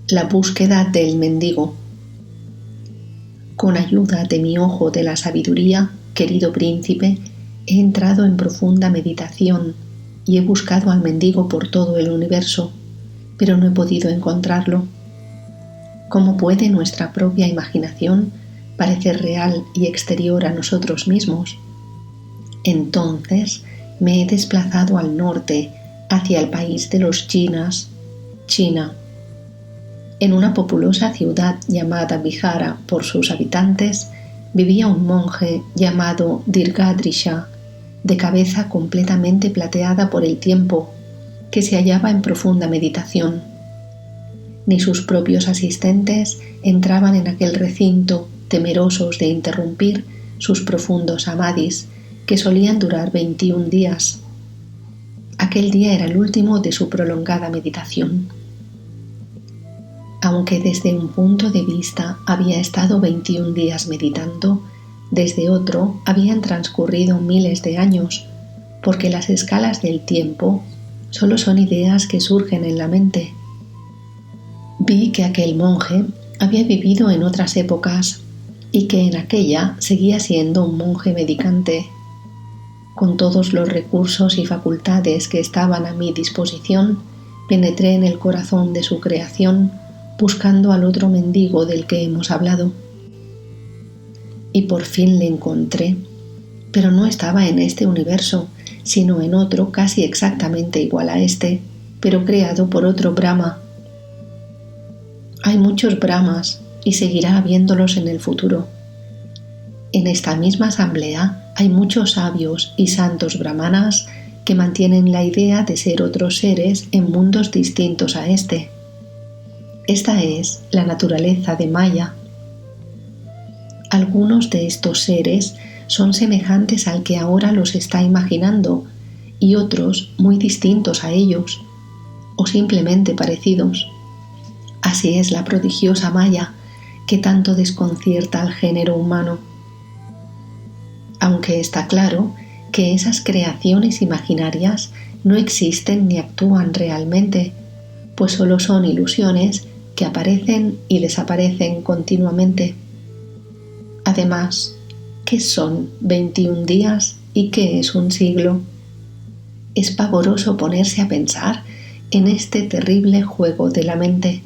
La búsqueda del mendigo. Con ayuda de mi ojo de la sabiduría, querido príncipe, he entrado en profunda meditación y he buscado al mendigo por todo el universo, pero no he podido encontrarlo. ¿Cómo puede nuestra propia imaginación parecer real y exterior a nosotros mismos? Entonces me he desplazado al norte, hacia el país de los chinas, China. En una populosa ciudad llamada Vihara por sus habitantes, vivía un monje llamado Dirghadrisha, de cabeza completamente plateada por el tiempo, que se hallaba en profunda meditación. Ni sus propios asistentes entraban en aquel recinto, temerosos de interrumpir sus profundos samadhis, que solían durar 21 días. Aquel día era el último de su prolongada meditación. Aunque desde un punto de vista había estado 21 días meditando, desde otro habían transcurrido miles de años, porque las escalas del tiempo solo son ideas que surgen en la mente. Vi que aquel monje había vivido en otras épocas y que en aquella seguía siendo un monje meditante. Con todos los recursos y facultades que estaban a mi disposición, penetré en el corazón de su creación, buscando al otro mendigo del que hemos hablado. Y por fin le encontré, pero no estaba en este universo, sino en otro casi exactamente igual a este, pero creado por otro Brahma. Hay muchos Brahmas y seguirá habiéndolos en el futuro. En esta misma asamblea hay muchos sabios y santos brahmanas que mantienen la idea de ser otros seres en mundos distintos a este. Esta es la naturaleza de Maya. Algunos de estos seres son semejantes al que ahora los está imaginando y otros muy distintos a ellos, o simplemente parecidos. Así es la prodigiosa Maya, que tanto desconcierta al género humano. Aunque está claro que esas creaciones imaginarias no existen ni actúan realmente, pues solo son ilusiones que aparecen y desaparecen continuamente. Además, ¿qué son 21 días y qué es un siglo? Es pavoroso ponerse a pensar en este terrible juego de la mente.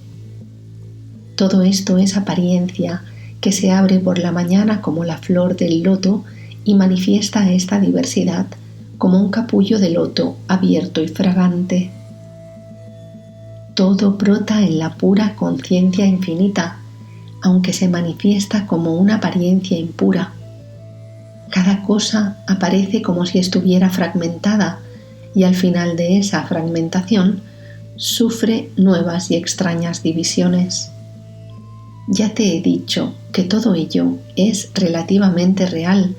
Todo esto es apariencia que se abre por la mañana como la flor del loto y manifiesta esta diversidad como un capullo de loto abierto y fragante. Todo brota en la pura conciencia infinita, aunque se manifiesta como una apariencia impura. Cada cosa aparece como si estuviera fragmentada y al final de esa fragmentación sufre nuevas y extrañas divisiones. Ya te he dicho que todo ello es relativamente real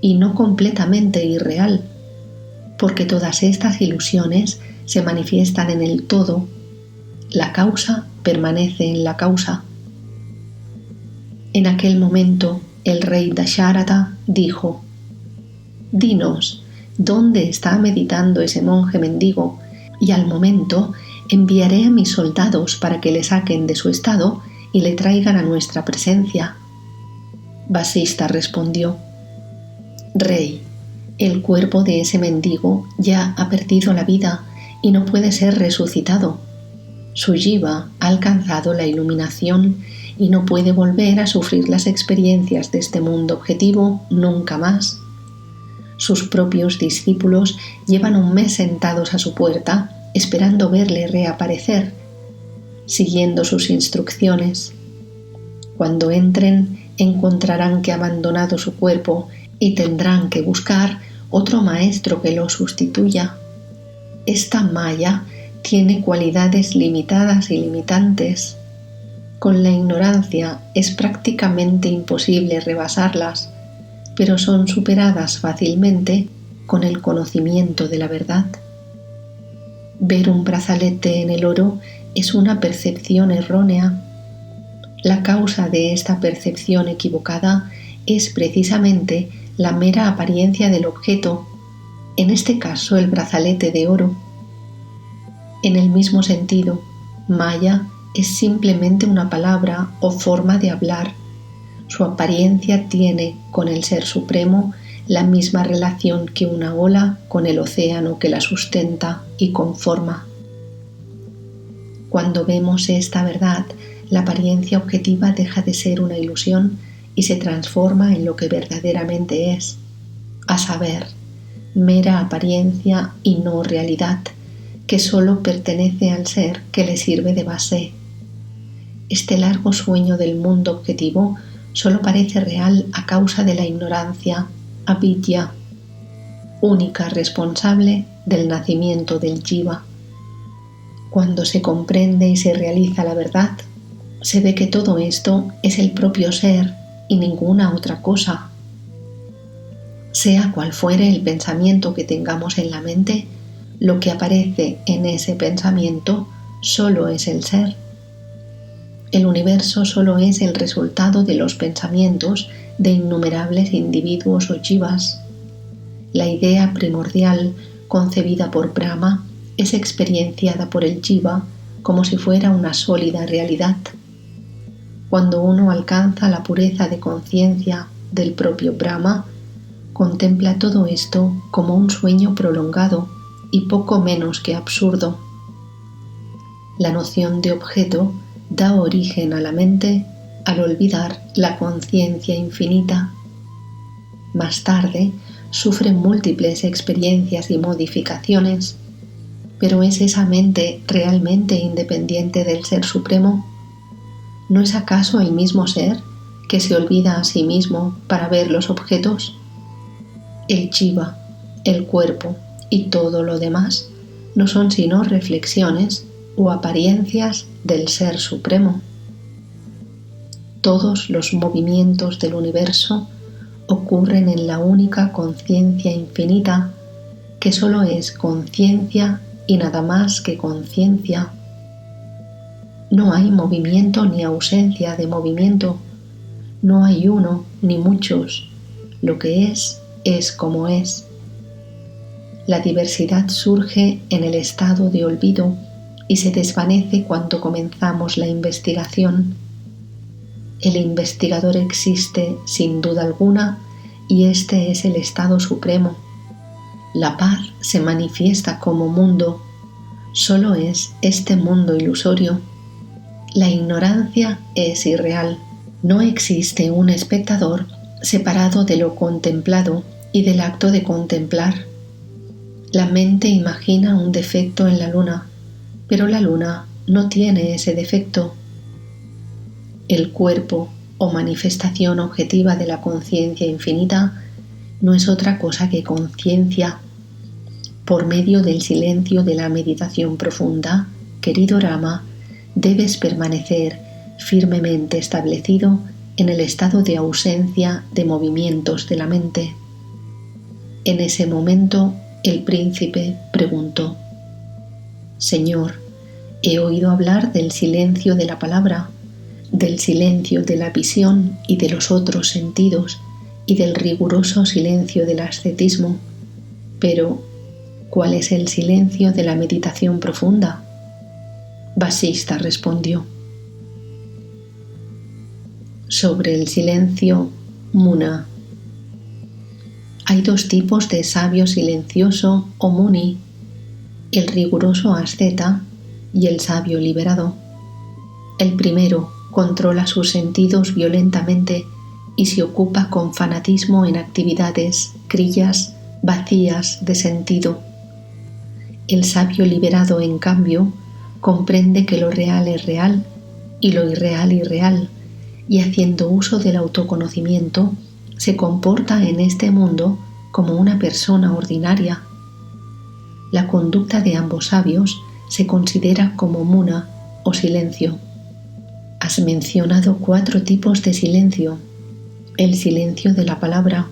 y no completamente irreal, porque todas estas ilusiones se manifiestan en el todo. La causa permanece en la causa. En aquel momento, el rey Dasharata dijo: «Dinos, ¿dónde está meditando ese monje mendigo? Y al momento enviaré a mis soldados para que le saquen de su estado y le traigan a nuestra presencia». Vasista respondió: «Rey, el cuerpo de ese mendigo ya ha perdido la vida y no puede ser resucitado. Su jiva ha alcanzado la iluminación y no puede volver a sufrir las experiencias de este mundo objetivo nunca más. Sus propios discípulos llevan un mes sentados a su puerta esperando verle reaparecer, siguiendo sus instrucciones. Cuando entren, encontrarán que ha abandonado su cuerpo y tendrán que buscar otro maestro que lo sustituya. Esta Maya tiene cualidades limitadas y limitantes. Con la ignorancia es prácticamente imposible rebasarlas, pero son superadas fácilmente con el conocimiento de la verdad. Ver un brazalete en el oro es una percepción errónea. La causa de esta percepción equivocada es precisamente la mera apariencia del objeto, en este caso el brazalete de oro. En el mismo sentido, Maya es simplemente una palabra o forma de hablar. Su apariencia tiene con el Ser Supremo la misma relación que una ola con el océano que la sustenta y conforma. Cuando vemos esta verdad, la apariencia objetiva deja de ser una ilusión y se transforma en lo que verdaderamente es, a saber, mera apariencia y no realidad, que solo pertenece al ser que le sirve de base. Este largo sueño del mundo objetivo solo parece real a causa de la ignorancia, avidya, única responsable del nacimiento del jiva. Cuando se comprende y se realiza la verdad, se ve que todo esto es el propio ser y ninguna otra cosa. Sea cual fuere el pensamiento que tengamos en la mente, lo que aparece en ese pensamiento solo es el ser. El universo solo es el resultado de los pensamientos de innumerables individuos o jivas. La idea primordial concebida por Brahma es experienciada por el jiva como si fuera una sólida realidad. Cuando uno alcanza la pureza de conciencia del propio Brahma, contempla todo esto como un sueño prolongado y poco menos que absurdo. La noción de objeto da origen a la mente al olvidar la conciencia infinita. Más tarde, sufre múltiples experiencias y modificaciones, pero ¿es esa mente realmente independiente del Ser Supremo? ¿No es acaso el mismo ser que se olvida a sí mismo para ver los objetos? El jiva, el cuerpo y todo lo demás no son sino reflexiones o apariencias del Ser Supremo. Todos los movimientos del universo ocurren en la única conciencia infinita, que solo es conciencia y nada más que conciencia. No hay movimiento ni ausencia de movimiento, no hay uno ni muchos, lo que es como es. La diversidad surge en el estado de olvido y se desvanece cuando comenzamos la investigación. El investigador existe sin duda alguna y este es el estado supremo. La paz se manifiesta como mundo, solo es este mundo ilusorio. La ignorancia es irreal. No existe un espectador separado de lo contemplado y del acto de contemplar. La mente imagina un defecto en la luna, pero la luna no tiene ese defecto. El cuerpo o manifestación objetiva de la conciencia infinita no es otra cosa que conciencia. Por medio del silencio de la meditación profunda, querido Rama, debes permanecer firmemente establecido en el estado de ausencia de movimientos de la mente. En ese momento, el príncipe preguntó: Señor, he oído hablar del silencio de la palabra, del silencio de la visión y de los otros sentidos, y del riguroso silencio del ascetismo. Pero, ¿cuál es el silencio de la meditación profunda? Vasista respondió: sobre el silencio, Muna. Hay dos tipos de sabio silencioso o Muni, el riguroso asceta y el sabio liberado. El primero controla sus sentidos violentamente y se ocupa con fanatismo en actividades, criyas, vacías de sentido. El sabio liberado, en cambio, comprende que lo real es real y lo irreal irreal, y haciendo uso del autoconocimiento, se comporta en este mundo como una persona ordinaria. La conducta de ambos sabios se considera como muna o silencio. Has mencionado 4 tipos de silencio: el silencio de la palabra,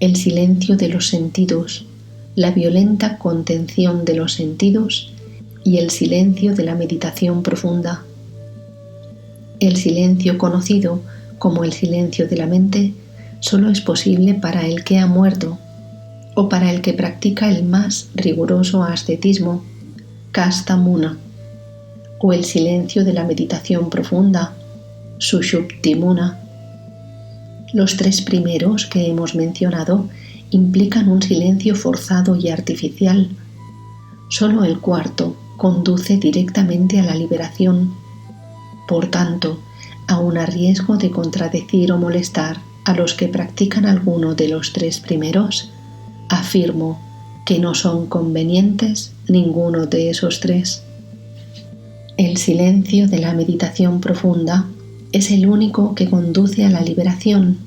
el silencio de los sentidos, la violenta contención de los sentidos y el silencio de la meditación profunda. El silencio conocido como el silencio de la mente solo es posible para el que ha muerto o para el que practica el más riguroso ascetismo, Kasta Muna. o el silencio de la meditación profunda, Sushupti Muna. Los tres primeros que hemos mencionado implican un silencio forzado y artificial. Solo el cuarto conduce directamente a la liberación. Por tanto, aun a riesgo de contradecir o molestar a los que practican alguno de los tres primeros, afirmo que no son convenientes ninguno de esos tres. El silencio de la meditación profunda es el único que conduce a la liberación.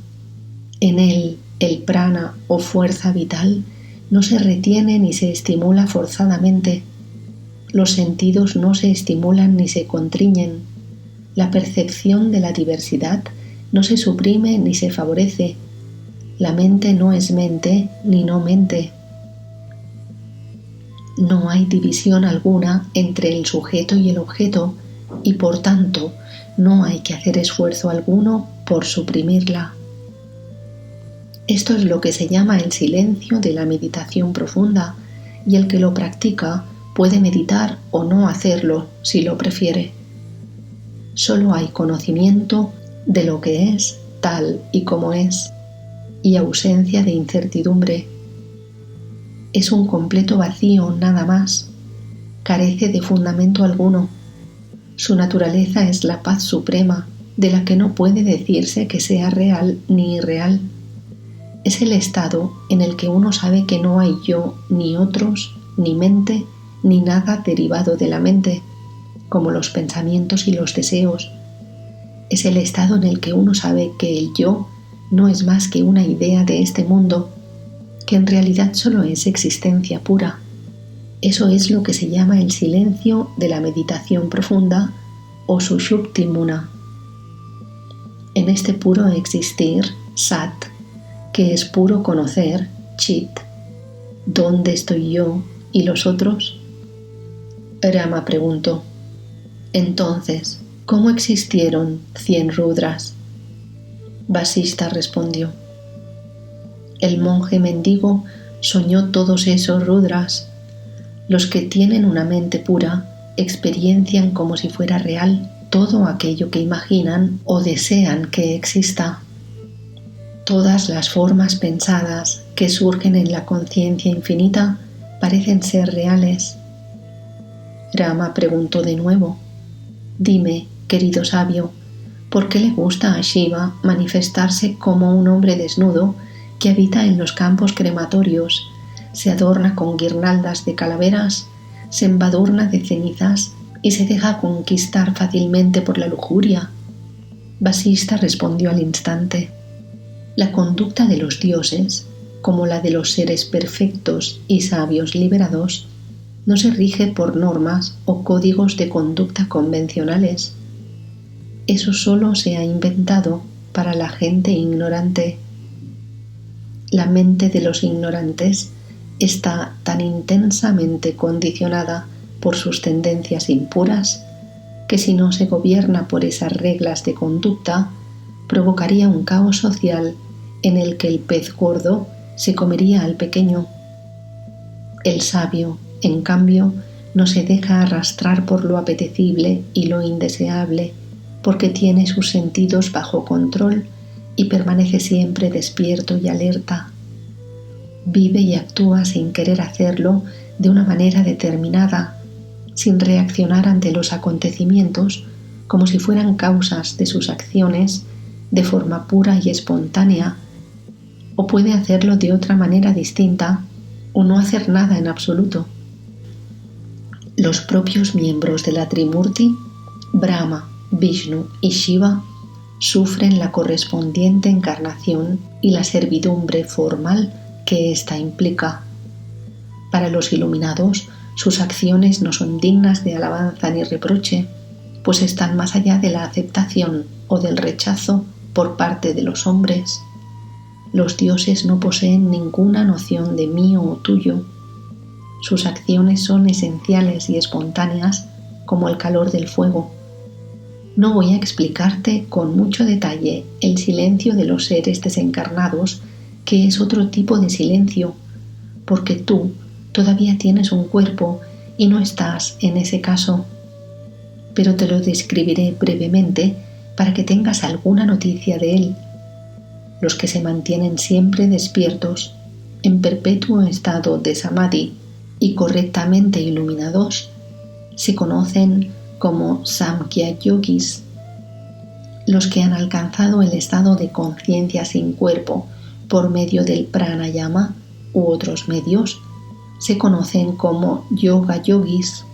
En él, el prana o fuerza vital no se retiene ni se estimula forzadamente. Los sentidos no se estimulan ni se contriñen. La percepción de la diversidad no se suprime ni se favorece. La mente no es mente ni no mente. No hay división alguna entre el sujeto y el objeto y por tanto no hay que hacer esfuerzo alguno por suprimirla. Esto es lo que se llama el silencio de la meditación profunda y el que lo practica puede meditar o no hacerlo si lo prefiere. Solo hay conocimiento de lo que es tal y como es y ausencia de incertidumbre. Es un completo vacío nada más, carece de fundamento alguno. Su naturaleza es la paz suprema, de la que no puede decirse que sea real ni irreal. Es el estado en el que uno sabe que no hay yo, ni otros, ni mente, ni nada derivado de la mente, como los pensamientos y los deseos. Es el estado en el que uno sabe que el yo no es más que una idea de este mundo, que en realidad solo es existencia pura. Eso es lo que se llama el silencio de la meditación profunda o Sushupti Muna. En este puro existir, Sat, que es puro conocer, Chit, ¿dónde estoy yo y los otros? Rama preguntó. Entonces, ¿cómo existieron 100 Rudras? Vasista respondió. El monje mendigo soñó todos esos Rudras. Los que tienen una mente pura experiencian como si fuera real todo aquello que imaginan o desean que exista. Todas las formas pensadas que surgen en la conciencia infinita parecen ser reales. Rama preguntó de nuevo. Dime, querido sabio, ¿por qué le gusta a Shiva manifestarse como un hombre desnudo que habita en los campos crematorios, se adorna con guirnaldas de calaveras, se embadurna de cenizas y se deja conquistar fácilmente por la lujuria? Vasista respondió al instante. La conducta de los dioses, como la de los seres perfectos y sabios liberados, no se rige por normas o códigos de conducta convencionales. Eso solo se ha inventado para la gente ignorante. La mente de los ignorantes está tan intensamente condicionada por sus tendencias impuras que si no se gobierna por esas reglas de conducta, provocaría un caos social en el que el pez gordo se comería al pequeño. El sabio, en cambio, no se deja arrastrar por lo apetecible y lo indeseable, porque tiene sus sentidos bajo control y permanece siempre despierto y alerta. Vive y actúa sin querer hacerlo de una manera determinada, sin reaccionar ante los acontecimientos como si fueran causas de sus acciones de forma pura y espontánea, o puede hacerlo de otra manera distinta o no hacer nada en absoluto. Los propios miembros de la Trimurti, Brahma, Vishnu y Shiva, sufren la correspondiente encarnación y la servidumbre formal que ésta implica. Para los iluminados, sus acciones no son dignas de alabanza ni reproche, pues están más allá de la aceptación o del rechazo por parte de los hombres. Los dioses no poseen ninguna noción de mío o tuyo. Sus acciones son esenciales y espontáneas como el calor del fuego. No voy a explicarte con mucho detalle el silencio de los seres desencarnados, que es otro tipo de silencio, porque tú todavía tienes un cuerpo y no estás en ese caso. pero te lo describiré brevemente para que tengas alguna noticia de él. Los que se mantienen siempre despiertos, en perpetuo estado de samadhi y correctamente iluminados, se conocen como Samkhya Yogis. Los que han alcanzado el estado de conciencia sin cuerpo por medio del pranayama u otros medios se conocen como Yoga Yogis.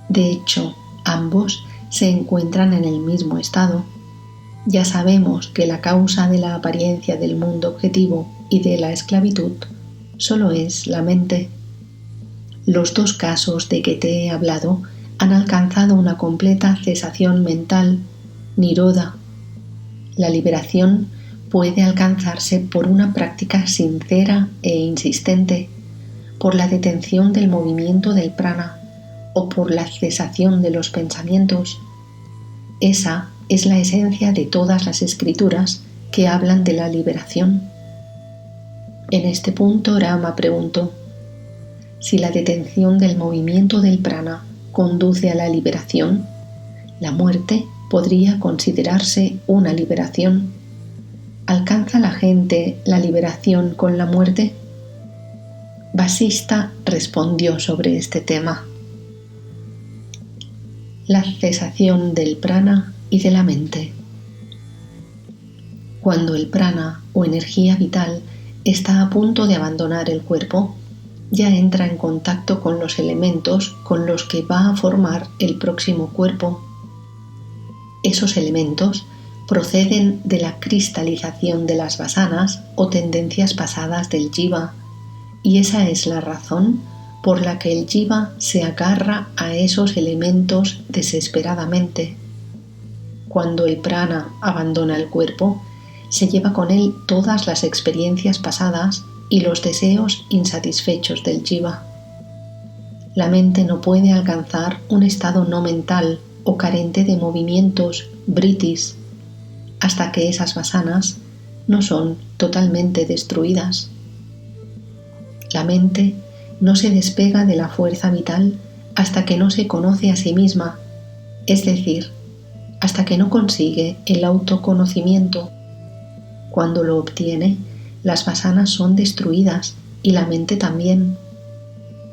De hecho, ambos se encuentran en el mismo estado. Ya sabemos que la causa de la apariencia del mundo objetivo y de la esclavitud solo es la mente. Los dos casos de que te he hablado han alcanzado una completa cesación mental, nirodha. La liberación puede alcanzarse por una práctica sincera e insistente, por la detención del movimiento del prana o por la cesación de los pensamientos. Esa es la esencia de todas las escrituras que hablan de la liberación. En este punto Rama preguntó: si la detención del movimiento del prana conduce a la liberación, la muerte podría considerarse una liberación. ¿Alcanza la gente la liberación con la muerte? Vasista respondió sobre este tema: la cesación del prana y de la mente. Cuando el prana o energía vital está a punto de abandonar el cuerpo, ya entra en contacto con los elementos con los que va a formar el próximo cuerpo. Esos elementos proceden de la cristalización de las vasanas o tendencias pasadas del jiva, y esa es la razón por la que el jiva se agarra a esos elementos desesperadamente. Cuando el prana abandona el cuerpo, se lleva con él todas las experiencias pasadas y los deseos insatisfechos del jiva. La mente no puede alcanzar un estado no mental o carente de movimientos vrittis hasta que esas vasanas no son totalmente destruidas. La mente no se despega de la fuerza vital hasta que no se conoce a sí misma, es decir, hasta que no consigue el autoconocimiento. Cuando lo obtiene, las vasanas son destruidas y la mente también.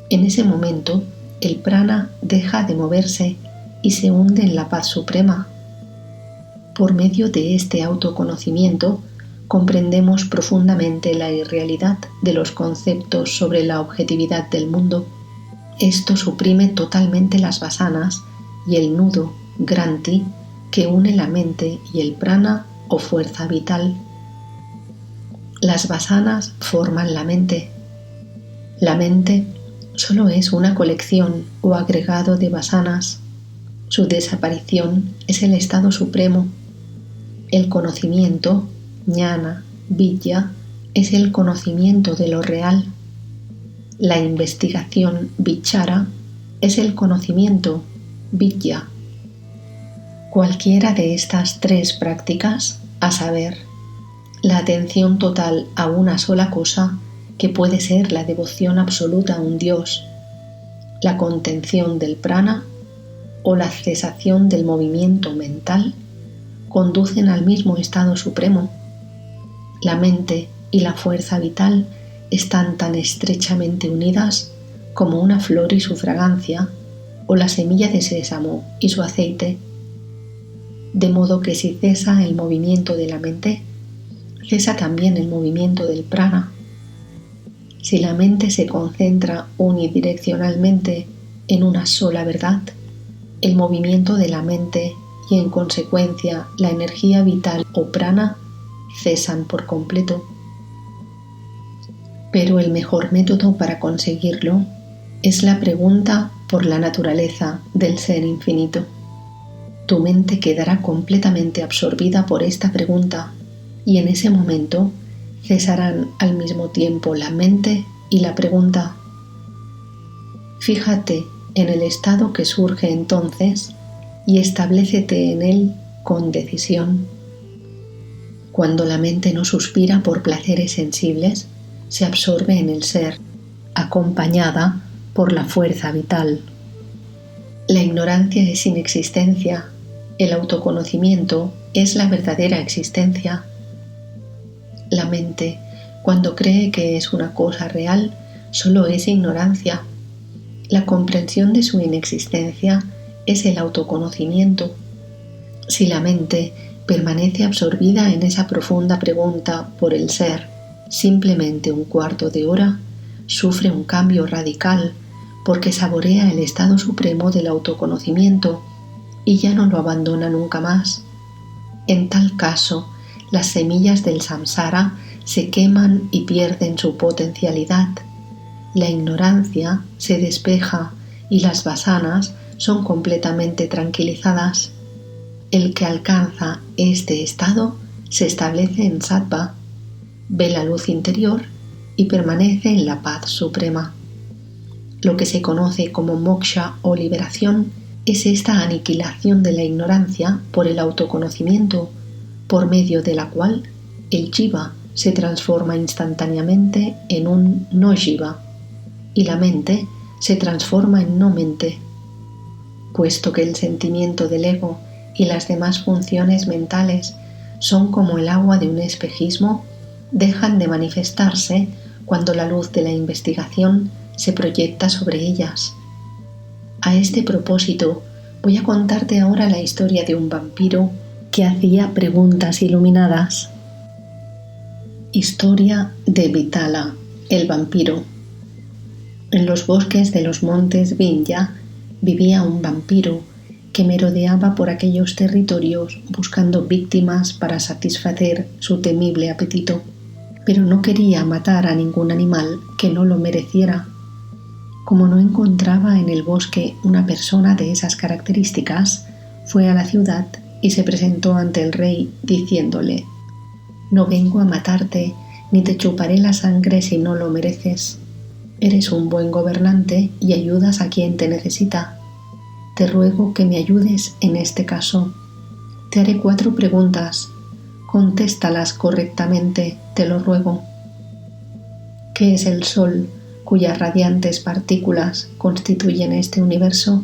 En ese momento, el prana deja de moverse y se hunde en la paz suprema. Por medio de este autoconocimiento, comprendemos profundamente la irrealidad de los conceptos sobre la objetividad del mundo. Esto suprime totalmente las vasanas y el nudo, granti, que une la mente y el prana o fuerza vital. Las vasanas forman la mente. La mente solo es una colección o agregado de vasanas. Su desaparición es el estado supremo. El conocimiento, jnana, vidya, es el conocimiento de lo real. La investigación, vichara, es el conocimiento, vidya. Cualquiera de estas tres prácticas, a saber, la atención total a una sola cosa, que puede ser la devoción absoluta a un Dios, la contención del prana o la cesación del movimiento mental, conducen al mismo estado supremo. La mente y la fuerza vital están tan estrechamente unidas como una flor y su fragancia, o la semilla de sésamo y su aceite, de modo que si cesa el movimiento de la mente, cesa también el movimiento del prana. Si la mente se concentra unidireccionalmente en una sola verdad, el movimiento de la mente y en consecuencia la energía vital o prana cesan por completo. Pero el mejor método para conseguirlo es la pregunta por la naturaleza del ser infinito. Tu mente quedará completamente absorbida por esta pregunta y en ese momento cesarán al mismo tiempo la mente y la pregunta. Fíjate en el estado que surge entonces y establécete en él con decisión. Cuando la mente no suspira por placeres sensibles, se absorbe en el ser, acompañada por la fuerza vital. La ignorancia es inexistencia. El autoconocimiento es la verdadera existencia. La mente, cuando cree que es una cosa real, solo es ignorancia. La comprensión de su inexistencia es el autoconocimiento. Si la mente permanece absorbida en esa profunda pregunta por el ser simplemente un cuarto de hora, sufre un cambio radical porque saborea el estado supremo del autoconocimiento y ya no lo abandona nunca más. En tal caso, las semillas del samsara se queman y pierden su potencialidad. La ignorancia se despeja y las vasanas son completamente tranquilizadas. El que alcanza este estado se establece en sattva, ve la luz interior y permanece en la paz suprema. Lo que se conoce como moksha o liberación es esta aniquilación de la ignorancia por el autoconocimiento, por medio de la cual el jiva se transforma instantáneamente en un no jiva y la mente se transforma en no mente. Puesto que el sentimiento del ego y las demás funciones mentales son como el agua de un espejismo, dejan de manifestarse cuando la luz de la investigación se proyecta sobre ellas. A este propósito, voy a contarte ahora la historia de un vampiro que hacía preguntas iluminadas. Historia de Vitala, el vampiro. En los bosques de los montes Vindhya vivía un vampiro que merodeaba por aquellos territorios buscando víctimas para satisfacer su temible apetito, pero no quería matar a ningún animal que no lo mereciera. Como no encontraba en el bosque una persona de esas características, fue a la ciudad y se presentó ante el rey diciéndole: «No vengo a matarte, ni te chuparé la sangre si no lo mereces. Eres un buen gobernante y ayudas a quien te necesita. Te ruego que me ayudes en este caso. Te haré 4 preguntas. Contéstalas correctamente, te lo ruego. ¿Qué es el sol, cuyas radiantes partículas constituyen este universo?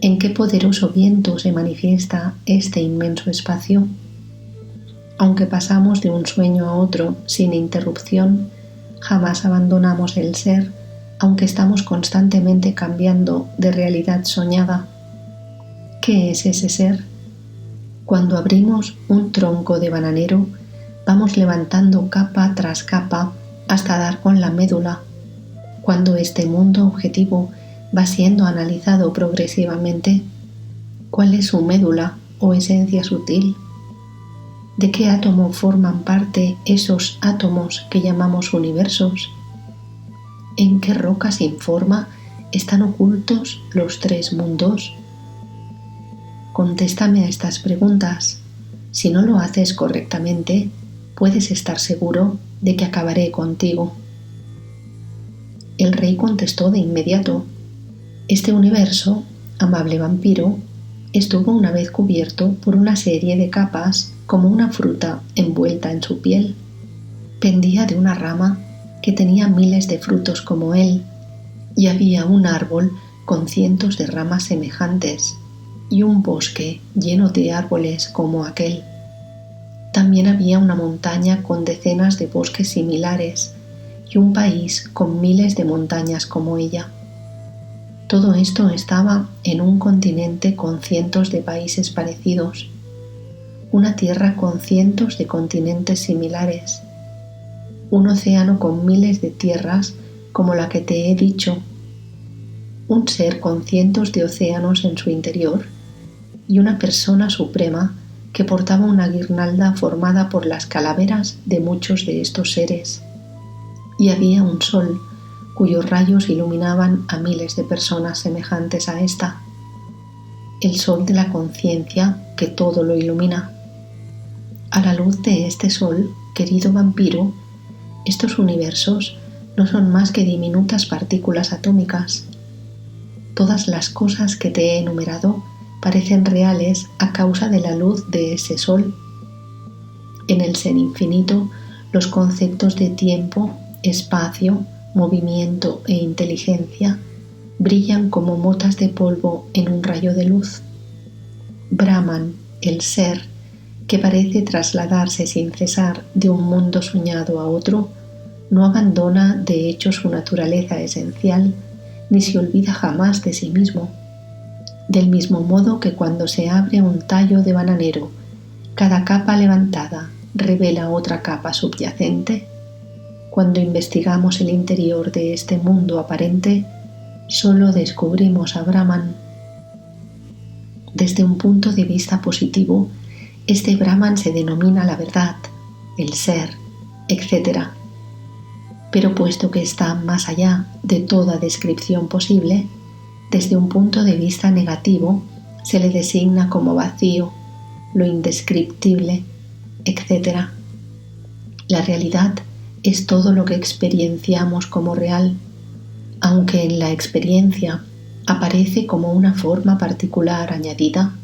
¿En qué poderoso viento se manifiesta este inmenso espacio? Aunque pasamos de un sueño a otro sin interrupción, jamás abandonamos el ser, aunque estamos constantemente cambiando de realidad soñada. ¿Qué es ese ser? Cuando abrimos un tronco de bananero, vamos levantando capa tras capa hasta dar con la médula. Cuando este mundo objetivo va siendo analizado progresivamente, ¿cuál es su médula o esencia sutil? ¿De qué átomo forman parte esos átomos que llamamos universos? ¿En qué roca sin forma están ocultos los 3 mundos? Contéstame a estas preguntas. Si no lo haces correctamente, puedes estar seguro de que acabaré contigo». El rey contestó de inmediato: «Este universo, amable vampiro, estuvo una vez cubierto por una serie de capas como una fruta envuelta en su piel. Pendía de una rama que tenía miles de frutos como él, y había un árbol con cientos de ramas semejantes, y un bosque lleno de árboles como aquel. También había una montaña con decenas de bosques similares, y un país con miles de montañas como ella. Todo esto estaba en un continente con cientos de países parecidos, una tierra con cientos de continentes similares, un océano con miles de tierras como la que te he dicho, un ser con cientos de océanos en su interior y una persona suprema que portaba una guirnalda formada por las calaveras de muchos de estos seres. Y había un sol cuyos rayos iluminaban a miles de personas semejantes a esta, el sol de la conciencia que todo lo ilumina. A la luz de este sol, querido vampiro, estos universos no son más que diminutas partículas atómicas. Todas las cosas que te he enumerado parecen reales a causa de la luz de ese sol. En el ser infinito, los conceptos de tiempo, espacio, movimiento e inteligencia brillan como motas de polvo en un rayo de luz. Brahman, el ser, que parece trasladarse sin cesar de un mundo soñado a otro, no abandona de hecho su naturaleza esencial ni se olvida jamás de sí mismo. Del mismo modo que cuando se abre un tallo de bananero, cada capa levantada revela otra capa subyacente, cuando investigamos el interior de este mundo aparente, solo descubrimos a Brahman. Desde un punto de vista positivo, este Brahman se denomina la verdad, el ser, etc. Pero puesto que está más allá de toda descripción posible, desde un punto de vista negativo se le designa como vacío, lo indescriptible, etc. La realidad es todo lo que experienciamos como real, aunque en la experiencia aparece como una forma particular añadida,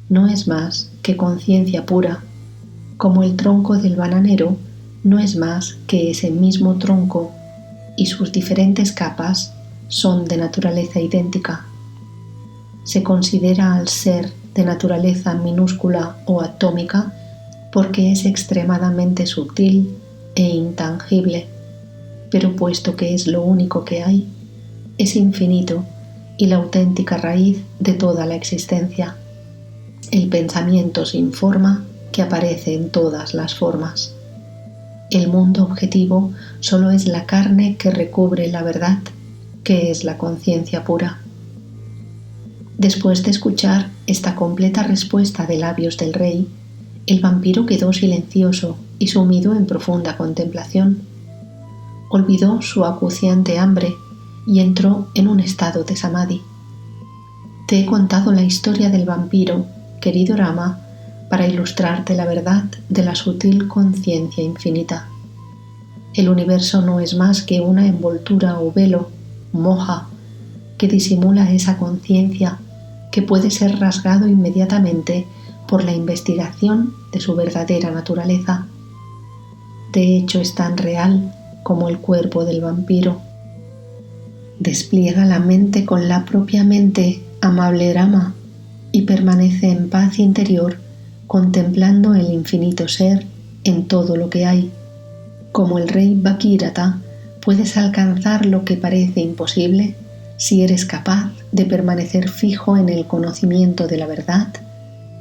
no es más que conciencia pura, como el tronco del bananero no es más que ese mismo tronco y sus diferentes capas son de naturaleza idéntica. Se considera al ser de naturaleza minúscula o atómica porque es extremadamente sutil e intangible, pero puesto que es lo único que hay, es infinito y la auténtica raíz de toda la existencia, el pensamiento sin forma que aparece en todas las formas. El mundo objetivo solo es la carne que recubre la verdad, que es la conciencia pura. Después de escuchar esta completa respuesta de labios del rey, el vampiro quedó silencioso y sumido en profunda contemplación. Olvidó su acuciante hambre y entró en un estado de samadhi. Te he contado la historia del vampiro, querido Rama, para ilustrarte la verdad de la sutil conciencia infinita. El universo no es más que una envoltura o velo, moja, que disimula esa conciencia que puede ser rasgado inmediatamente por la investigación de su verdadera naturaleza. De hecho, es tan real como el cuerpo del vampiro. Despliega la mente con la propia mente, amable Rama, y permanece en paz interior contemplando el infinito ser en todo lo que hay. Como el rey Bhagirata, puedes alcanzar lo que parece imposible si eres capaz de permanecer fijo en el conocimiento de la verdad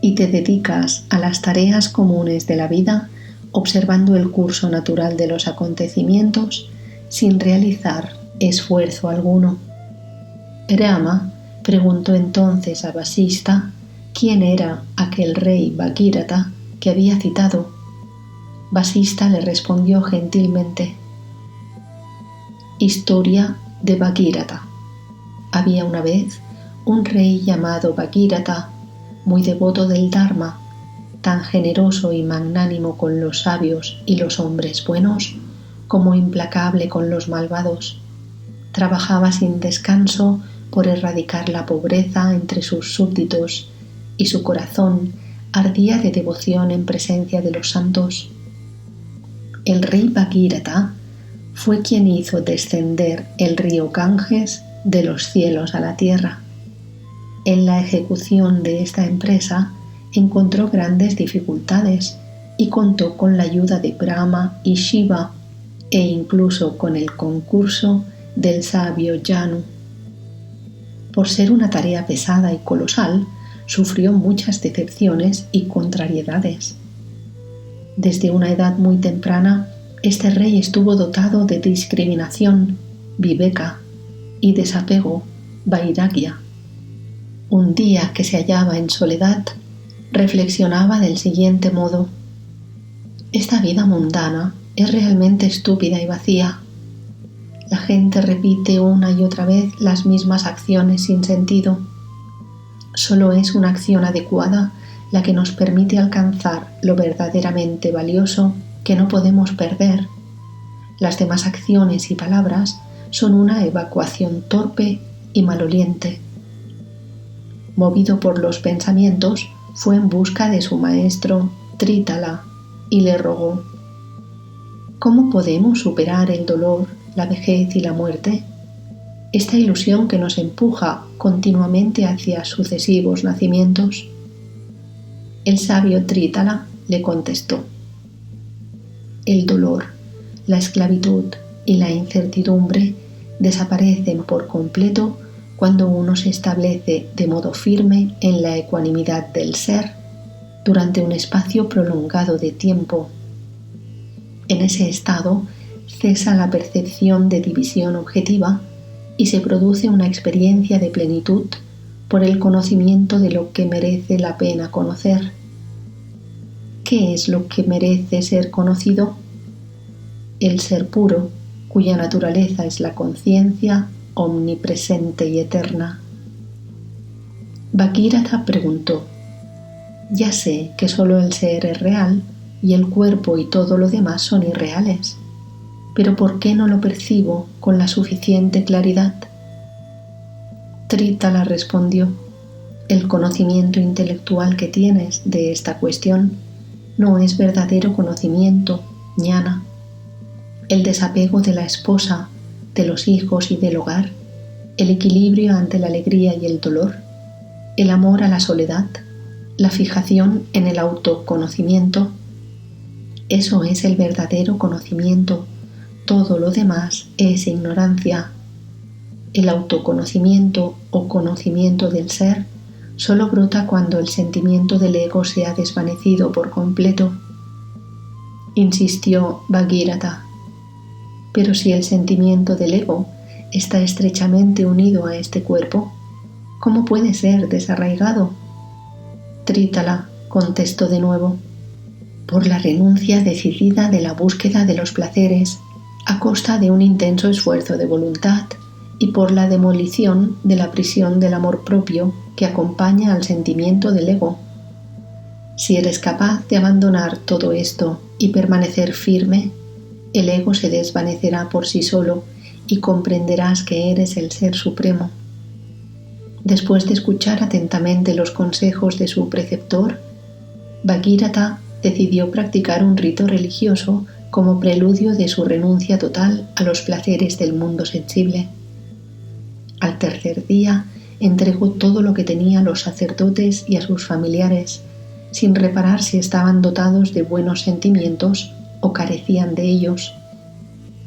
y te dedicas a las tareas comunes de la vida observando el curso natural de los acontecimientos sin realizar esfuerzo alguno. Rama preguntó entonces a Vasista quién era aquel rey Bhagirata que había citado. Vasista le respondió gentilmente: Historia de Bhagirata. Había una vez un rey llamado Bhagirata, muy devoto del Dharma, tan generoso y magnánimo con los sabios y los hombres buenos, como implacable con los malvados. Trabajaba sin descanso por erradicar la pobreza entre sus súbditos y su corazón ardía de devoción en presencia de los santos. El rey Bhagirata fue quien hizo descender el río Ganges de los cielos a la tierra. En la ejecución de esta empresa encontró grandes dificultades y contó con la ayuda de Brahma y Shiva e incluso con el concurso del sabio Janu. Por ser una tarea pesada y colosal, sufrió muchas decepciones y contrariedades. Desde una edad muy temprana, este rey estuvo dotado de discriminación, viveka, y desapego, vairagya. Un día que se hallaba en soledad, reflexionaba del siguiente modo: esta vida mundana es realmente estúpida y vacía. La gente repite una y otra vez las mismas acciones sin sentido. Solo es una acción adecuada la que nos permite alcanzar lo verdaderamente valioso que no podemos perder. Las demás acciones y palabras son una evacuación torpe y maloliente. Movido por los pensamientos, fue en busca de su maestro Trítala y le rogó: ¿cómo podemos superar el dolor, la vejez y la muerte? esta ilusión que nos empuja continuamente hacia sucesivos nacimientos? El sabio Trítala le contestó: el dolor, la esclavitud y la incertidumbre desaparecen por completo cuando uno se establece de modo firme en la ecuanimidad del ser durante un espacio prolongado de tiempo. En ese estado cesa la percepción de división objetiva y se produce una experiencia de plenitud por el conocimiento de lo que merece la pena conocer. ¿Qué es lo que merece ser conocido? El ser puro, cuya naturaleza es la conciencia omnipresente y eterna. Bhagirath preguntó: ya sé que solo el ser es real y el cuerpo y todo lo demás son irreales, pero ¿por qué no lo percibo con la suficiente claridad? Trítala respondió: el conocimiento intelectual que tienes de esta cuestión no es verdadero conocimiento, ñana. El desapego de la esposa, de los hijos y del hogar, el equilibrio ante la alegría y el dolor, el amor a la soledad, la fijación en el autoconocimiento, eso es el verdadero conocimiento. Todo lo demás es ignorancia. El autoconocimiento o conocimiento del ser solo brota cuando el sentimiento del ego se ha desvanecido por completo. Insistió Bhagirath: pero si el sentimiento del ego está estrechamente unido a este cuerpo, ¿cómo puede ser desarraigado? Trítala contestó de nuevo: por la renuncia decidida de la búsqueda de los placeres a costa de un intenso esfuerzo de voluntad y por la demolición de la prisión del amor propio que acompaña al sentimiento del ego. Si eres capaz de abandonar todo esto y permanecer firme, el ego se desvanecerá por sí solo y comprenderás que eres el Ser Supremo. Después de escuchar atentamente los consejos de su preceptor, Bhagirath decidió practicar un rito religioso como preludio de su renuncia total a los placeres del mundo sensible. Al tercer día entregó todo lo que tenía a los sacerdotes y a sus familiares, sin reparar si estaban dotados de buenos sentimientos o carecían de ellos.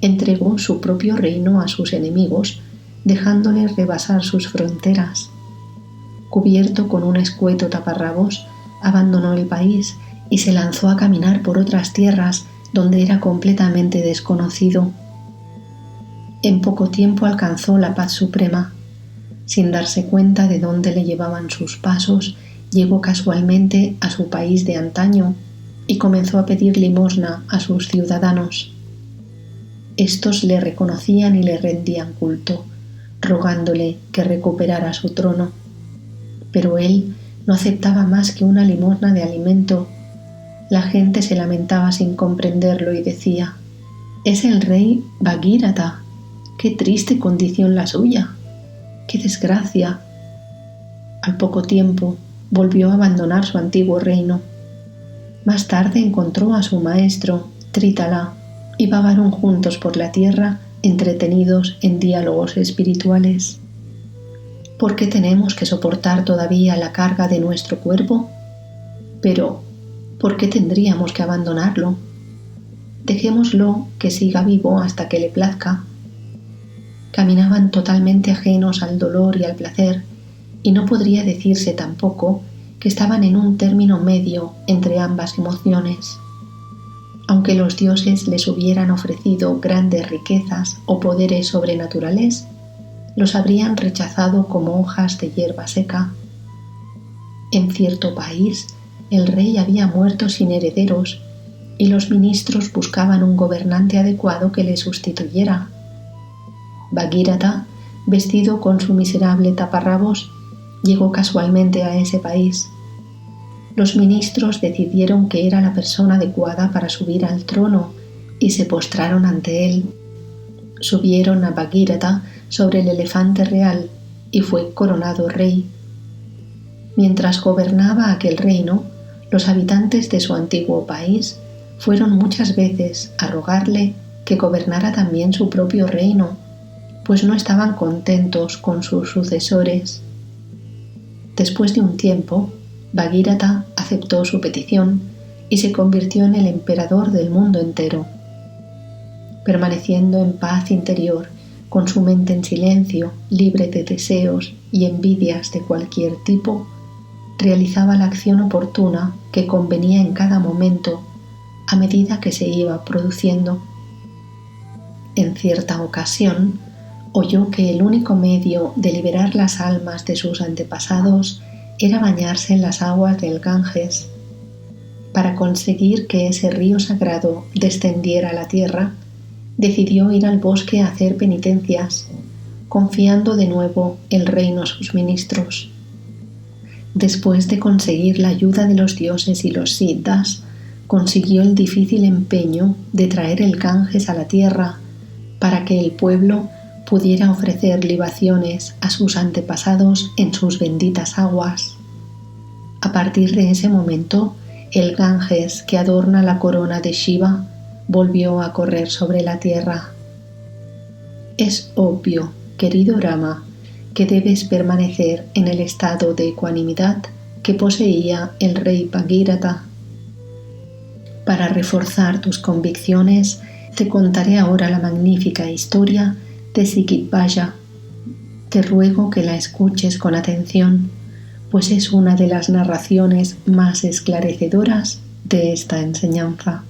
Entregó su propio reino a sus enemigos, dejándoles rebasar sus fronteras. Cubierto con un escueto taparrabos, abandonó el país y se lanzó a caminar por otras tierras donde era completamente desconocido. En poco tiempo alcanzó la paz suprema. Sin darse cuenta de dónde le llevaban sus pasos, llegó casualmente a su país de antaño y comenzó a pedir limosna a sus ciudadanos. Estos le reconocían y le rendían culto, rogándole que recuperara su trono. Pero él no aceptaba más que una limosna de alimento. La gente se lamentaba sin comprenderlo y decía: «Es el rey Bhagirath. ¡Qué triste condición la suya! ¡Qué desgracia!». Al poco tiempo volvió a abandonar su antiguo reino. Más tarde encontró a su maestro, Trítala, y vagaron juntos por la tierra, entretenidos en diálogos espirituales. ¿Por qué tenemos que soportar todavía la carga de nuestro cuerpo? Pero, ¿por qué tendríamos que abandonarlo? Dejémoslo que siga vivo hasta que le plazca. Caminaban totalmente ajenos al dolor y al placer, y no podría decirse tampoco que estaban en un término medio entre ambas emociones. Aunque los dioses les hubieran ofrecido grandes riquezas o poderes sobrenaturales, los habrían rechazado como hojas de hierba seca. En cierto país, el rey había muerto sin herederos y los ministros buscaban un gobernante adecuado que le sustituyera. Bhagirath, vestido con su miserable taparrabos, llegó casualmente a ese país. Los ministros decidieron que era la persona adecuada para subir al trono y se postraron ante él. Subieron a Bhagirath sobre el elefante real y fue coronado rey. Mientras gobernaba aquel reino, los habitantes de su antiguo país fueron muchas veces a rogarle que gobernara también su propio reino, pues no estaban contentos con sus sucesores. Después de un tiempo, Bhagírata aceptó su petición y se convirtió en el emperador del mundo entero. Permaneciendo en paz interior, con su mente en silencio, libre de deseos y envidias de cualquier tipo, realizaba la acción oportuna que convenía en cada momento a medida que se iba produciendo. En cierta ocasión, oyó que el único medio de liberar las almas de sus antepasados era bañarse en las aguas del Ganges. Para conseguir que ese río sagrado descendiera a la tierra, decidió ir al bosque a hacer penitencias, confiando de nuevo el reino a sus ministros. Después de conseguir la ayuda de los dioses y los siddhas, consiguió el difícil empeño de traer el Ganges a la tierra para que el pueblo pudiera ofrecer libaciones a sus antepasados en sus benditas aguas. A partir de ese momento, el Ganges que adorna la corona de Shiva volvió a correr sobre la tierra. Es obvio, querido Rama, que debes permanecer en el estado de ecuanimidad que poseía el rey Bhagírata. Para reforzar tus convicciones, te contaré ahora la magnífica historia de Sikitvaya. Te ruego que la escuches con atención, pues es una de las narraciones más esclarecedoras de esta enseñanza.